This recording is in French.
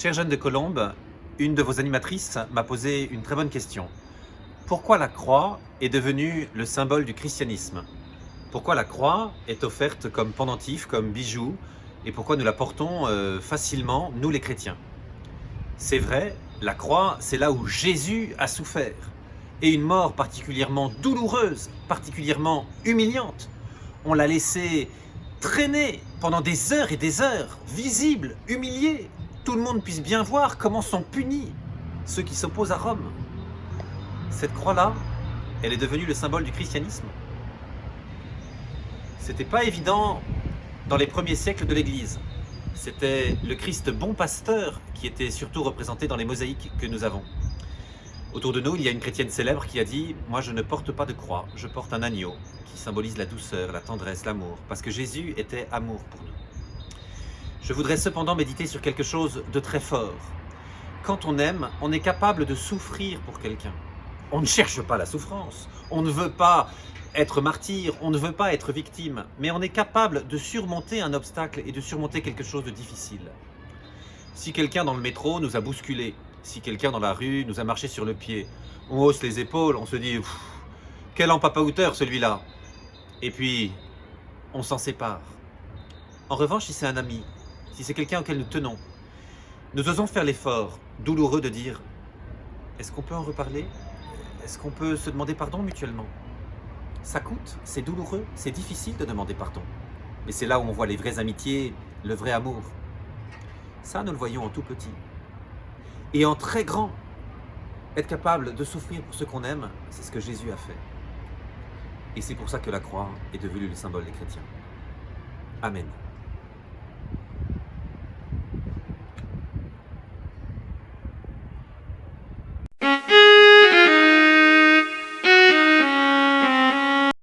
Chère Jeanne de Colombe, une de vos animatrices m'a posé une très bonne question. Pourquoi la croix est devenue le symbole du christianisme? Pourquoi la croix est offerte comme pendentif, comme bijou, et pourquoi nous la portons facilement, nous les chrétiens? C'est vrai, la croix, c'est là où Jésus a souffert, et une mort particulièrement douloureuse, particulièrement humiliante. On l'a laissé traîner pendant des heures et des heures, visible, humilié. Tout le monde puisse bien voir comment sont punis ceux qui s'opposent à Rome. Cette croix-là, elle est devenue le symbole du christianisme. C'était pas évident dans les premiers siècles de l'Église. C'était le Christ bon pasteur qui était surtout représenté dans les mosaïques que nous avons. Autour de nous, il y a une chrétienne célèbre qui a dit « Moi, je ne porte pas de croix, je porte un agneau qui symbolise la douceur, la tendresse, l'amour, parce que Jésus était amour pour nous. » Je voudrais cependant méditer sur quelque chose de très fort. Quand on aime, on est capable de souffrir pour quelqu'un. On ne cherche pas la souffrance, on ne veut pas être martyr, on ne veut pas être victime, mais on est capable de surmonter un obstacle et de surmonter quelque chose de difficile. Si quelqu'un dans le métro nous a bousculés, si quelqu'un dans la rue nous a marché sur le pied, on hausse les épaules, on se dit « Quel empapa-hauteur celui-là !» Et puis, on s'en sépare. En revanche, si c'est un ami, si c'est quelqu'un auquel nous tenons, nous osons faire l'effort douloureux de dire « Est-ce qu'on peut en reparler? Est-ce qu'on peut se demander pardon mutuellement ?» Ça coûte, c'est douloureux, c'est difficile de demander pardon. Mais c'est là où on voit les vraies amitiés, le vrai amour. Ça, nous le voyons en tout petit. Et en très grand, être capable de souffrir pour ce qu'on aime, c'est ce que Jésus a fait. Et c'est pour ça que la croix est devenue le symbole des chrétiens. Amen.